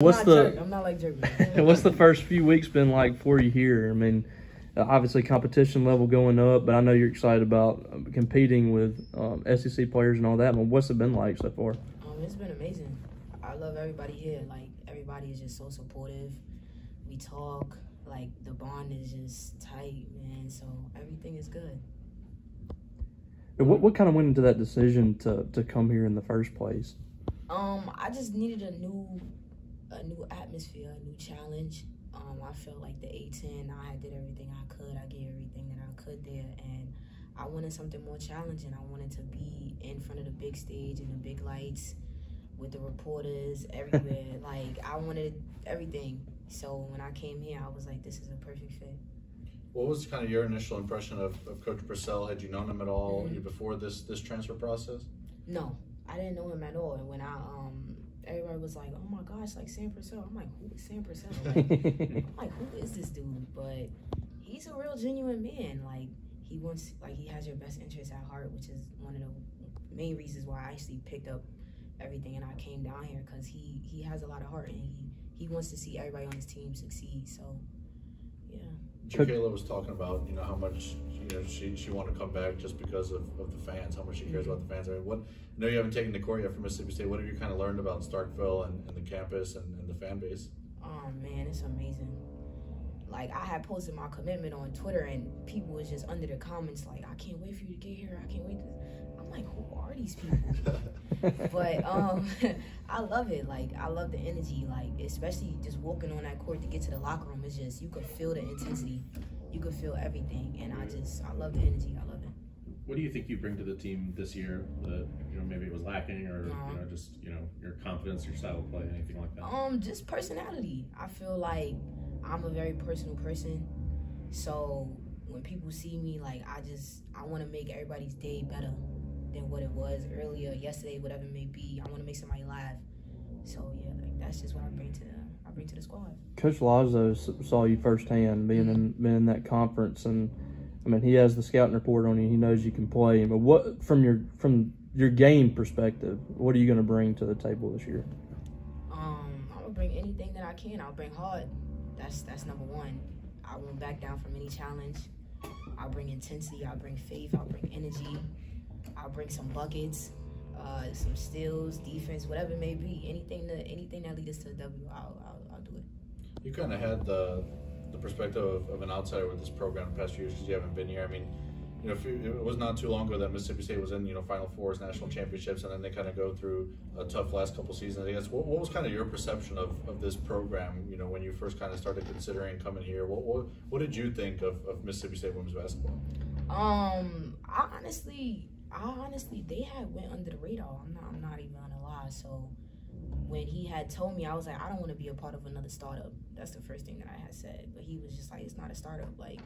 I'm not like Jeremy. What's the first few weeks been like for you here? I mean, obviously competition level going up, but I know you're excited about competing with SEC players and all that. But what's it been like so far? It's been amazing. I love everybody here. Like, everybody is just so supportive. We talk. Like, the bond is just tight, man. So everything is good. What kind of went into that decision to come here in the first place? I just needed a new atmosphere, a new challenge. I felt like the A10, I did everything I could. I gave everything that I could there, and I wanted something more challenging. I wanted to be in front of the big stage and the big lights with the reporters everywhere. Like, I wanted everything. So when I came here, I was like, this is a perfect fit. What was kind of your initial impression of Coach Purcell? Had you known him at all before this transfer process? No, I didn't know him at all. And when everybody was like, oh my gosh, like Sam Purcell. I'm like, who is Sam Purcell? Like, who is this dude? But he's a real genuine man. Like, he has your best interest at heart, which is one of the main reasons why I actually picked up everything and I came down here, because he has a lot of heart and he wants to see everybody on his team succeed. So, yeah. Kayla was talking about, how much, she wanted to come back just because of the fans, how much she cares about the fans. I mean, I know you haven't taken the court yet for Mississippi State. What have you kind of learned about Starkville and the campus and the fan base? Oh, man, it's amazing. Like, I had posted my commitment on Twitter, and people was just under the comments like, I can't wait for you to get here. I can't wait to... I'm like, who are these people? But I love it. Like, I love the energy. Like, especially just walking on that court to get to the locker room. It's just, you could feel the intensity. You could feel everything. And I love the energy. I love it. What do you think you bring to the team this year that, maybe it was lacking, or, just, your confidence, your style of play, anything like that? Just personality. I feel like I'm a very personal person. So when people see me, like, I want to make everybody's day better than what it was earlier, yesterday, whatever it may be. I want to make somebody laugh. So yeah, like, that's just what I bring to the squad. Coach Lazo saw you firsthand being in that conference, and I mean, he has the scouting report on you. He knows you can play. But what from your game perspective, what are you going to bring to the table this year? I'm gonna bring anything that I can. I'll bring heart. That's number one. I won't back down from any challenge. I'll bring intensity. I'll bring faith. I'll bring energy. I'll bring some buckets, some steals, defense, whatever it may be. Anything that leads us to a W, I'll do it. You kind of had the perspective of an outsider with this program the past few years because you haven't been here. I mean, it was not too long ago that Mississippi State was in Final Fours, national championships, and then they kind of go through a tough last couple seasons. I guess what was kind of your perception of this program? When you first kind of started considering coming here, what did you think of Mississippi State women's basketball? Honestly, they had went under the radar. I'm not even gonna lie. So when he had told me, I was like, I don't want to be a part of another startup. That's the first thing that I had said. But he was just like, it's not a startup. Like,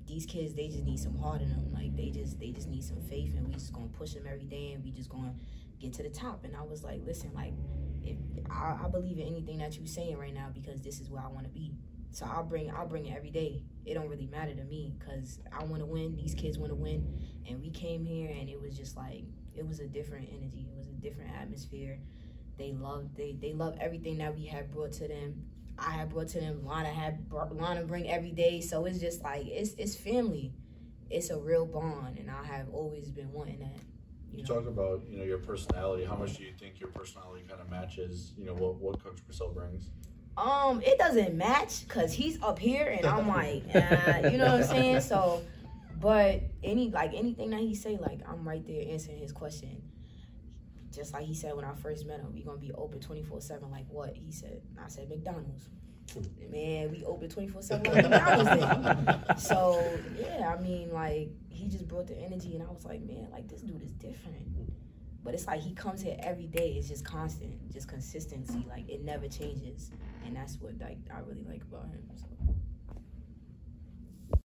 these kids, they just need some heart in them. Like, they just need some faith, and we just gonna push them every day, and we just gonna get to the top. And I was like, listen, like, if I believe in anything that you're saying right now, because this is where I want to be. So I'll bring it every day. It don't really matter to me, because I want to win. These kids want to win. And we came here, and it was just like, it was a different energy. It was a different atmosphere. They loved everything that we had brought to them. I had brought to them. Lana bring every day. So it's just like, it's family. It's a real bond, and I have always been wanting that. You talk about, your personality. How much do you think your personality kind of matches, what Coach Purcell brings? It doesn't match, because he's up here and I'm like, you know what I'm saying? So, but anything that he say, like, I'm right there answering his question. Just like he said when I first met him, we gonna be open 24/7. Like what? He said, I said McDonald's. Man, we open 24/7 like McDonald's then. So yeah, I mean, like, he just brought the energy, and I was like, man, like, this dude is different. But it's like he comes here every day. It's just constant, just consistency. Like, it never changes. And that's what, like, I really like about him. So.